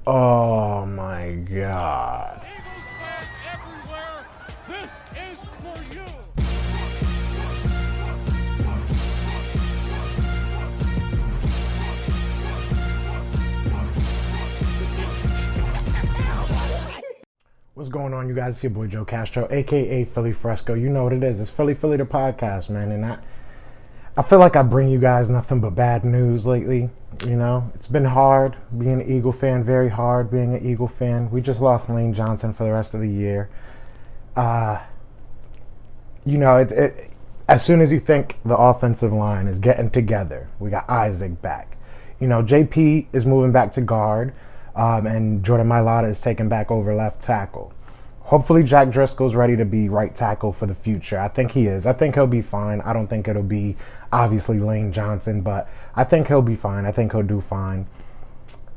Oh my God. Eagles fans everywhere, this is for you. What's going on, you guys? It's your boy Joe Castro, aka Philly Fresco. You know what it is. It's Philly the podcast, man. And I feel like I bring you guys nothing but bad news lately. You know, it's been hard being an Eagle fan, very hard being an Eagle fan. We just lost Lane Johnson for the rest of the year. Uh, you know, as soon as you think the offensive line is getting together, we got Isaac back. You know, JP is moving back to guard, and Jordan Mailata is taking back over left tackle. Hopefully, Jack Driscoll's ready to be right tackle for the future. I think he is. I think he'll be fine. I don't think it'll be obviously Lane Johnson, but I think he'll be fine. I think he'll do fine.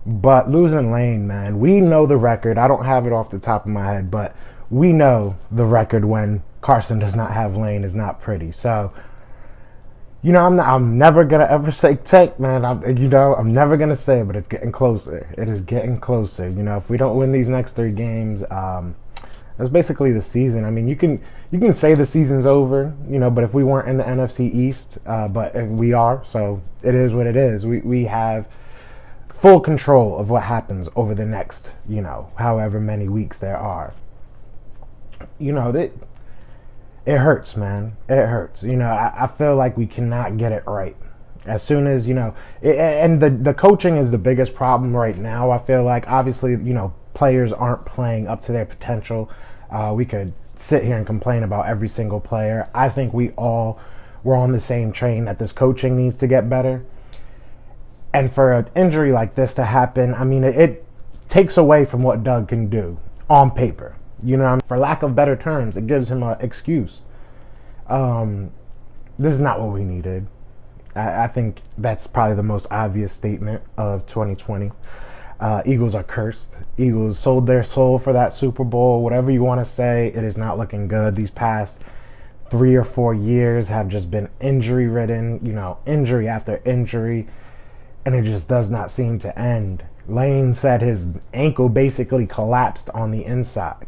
But losing Lane, man, we know the record. I don't have it off the top of my head, but we know the record when Carson does not have Lane is not pretty. So, you know, I'm never gonna ever say tank, man. I'm never gonna say it, but it's getting closer. It is getting closer. You know, if we don't win these next 3 games, that's basically the season. I mean, you can say the season's over, you know, but if we weren't in the NFC East, but if we are, so it is what it is. We have full control of what happens over the next, you know, however many weeks there are. You know, it hurts, man. It hurts. You know, I feel like we cannot get it right. As soon as, you know, and the coaching is the biggest problem right now. I feel like, obviously, you know, players aren't playing up to their potential. We could sit here and complain about every single player. I think we're on the same train that this coaching needs to get better. And for an injury like this to happen, I mean, it takes away from what Doug can do on paper. You know, for lack of better terms, it gives him an excuse. This is not what we needed. I think that's probably the most obvious statement of 2020. Eagles are cursed. Eagles sold their soul for that Super Bowl. Whatever you want to say, it is not looking good. These past 3 or 4 years have just been injury ridden, you know, injury after injury, and it just does not seem to end. Lane said his ankle basically collapsed on the inside.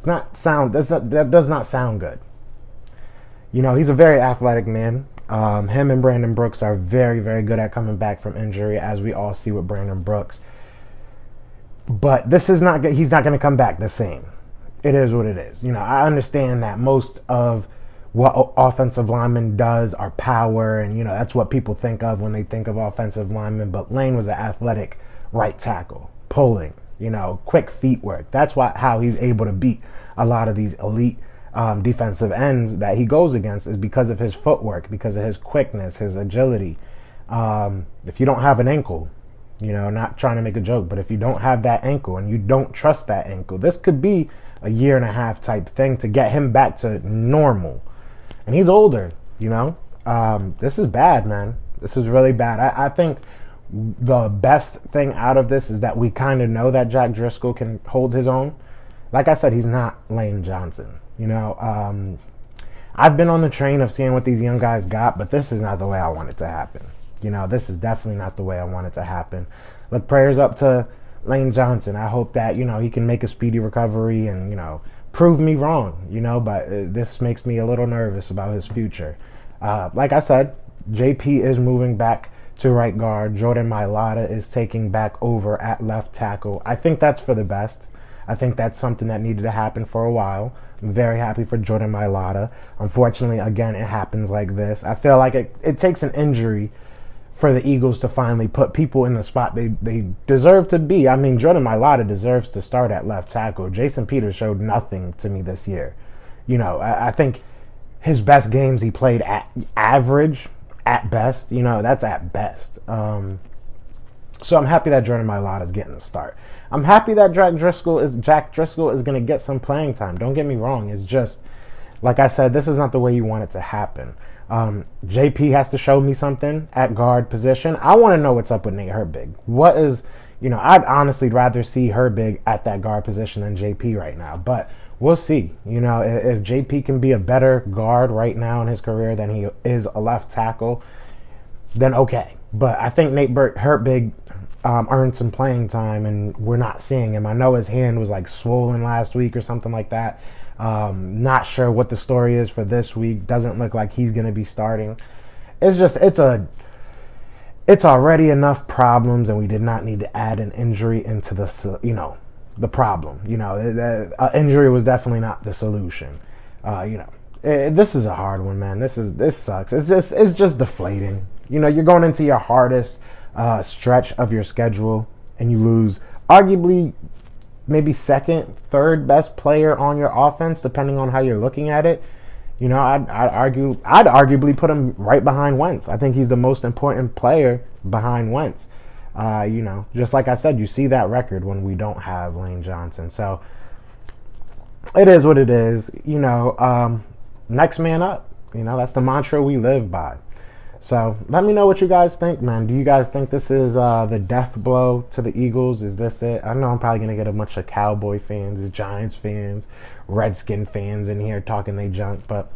That does not sound good. You know, he's a very athletic man. Him and Brandon Brooks are very, very good at coming back from injury, as we all see with Brandon Brooks. But this is not good. He's not going to come back the same. It is what it is. You know, I understand that most of what offensive lineman does are power, and, you know, that's what people think of when they think of offensive lineman. But Lane was an athletic right tackle, pulling, you know, quick feet work. That's how he's able to beat a lot of these elite defensive ends that he goes against, is because of his footwork, because of his quickness, his agility. If you don't have an ankle, you know, not trying to make a joke, but if you don't have that ankle and you don't trust that ankle, this could be a 1.5 year type thing to get him back to normal. And he's older, you know. This is bad, man. This is really bad. I think the best thing out of this is that we kind of know that Jack Driscoll can hold his own. Like I said, he's not Lane Johnson. You know, I've been on the train of seeing what these young guys got, but this is not the way I want it to happen. You know, this is definitely not the way I want it to happen. Look, prayers up to Lane Johnson. I hope that, you know, he can make a speedy recovery and, you know, prove me wrong, you know, but this makes me a little nervous about his future. Like I said, JP is moving back to right guard. Jordan Mailata is taking back over at left tackle. I think that's for the best. I think that's something that needed to happen for a while. I'm very happy for Jordan Mailata. Unfortunately, again, it happens like this. I feel like it takes an injury for the Eagles to finally put people in the spot they deserve to be. I mean, Jordan Mailata deserves to start at left tackle. Jason Peters showed nothing to me this year. You know, I think his best games he played at average, at best. You know, that's at best. So I'm happy that Jordan Mailata is getting the start. I'm happy that Jack Driscoll is going to get some playing time. Don't get me wrong. It's just, like I said, this is not the way you want it to happen. JP has to show me something at guard position. I want to know what's up with Nate Herbig. You know, I'd honestly rather see Herbig at that guard position than JP right now. But we'll see. You know, if JP can be a better guard right now in his career than he is a left tackle, then okay. But I think Herbig earn some playing time, and we're not seeing him. I know his hand was like swollen last week or something like that. Not sure what the story is for this week. Doesn't look like he's going to be starting. It's already enough problems, and we did not need to add an injury into the problem. Injury was definitely not the solution. This is a hard one, man. This sucks. It's just deflating. You're going into your hardest stretch of your schedule, and you lose arguably maybe second, third best player on your offense, depending on how you're looking at it. I'd arguably put him right behind Wentz. I think he's the most important player behind Wentz. Just like I said, you see that record when we don't have Lane Johnson. So it is what it is. Next man up. That's the mantra we live by. So let me know what you guys think, man. Do you guys think this is the death blow to the Eagles? Is this it? I know I'm probably going to get a bunch of Cowboy fans, Giants fans, Redskin fans in here talking they junk, but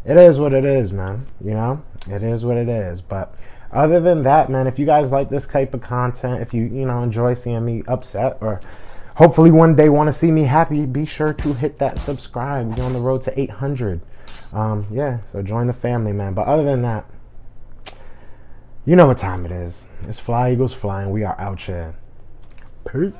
it is what it is, man. It is what it is. But other than that, man, if you guys like this type of content, if you enjoy seeing me upset, or hopefully one day want to see me happy, be sure to hit that subscribe. We're on the road to 800. So join the family, man. But other than that, you know what time it is. It's Fly Eagles Flying. We are out here. Peace.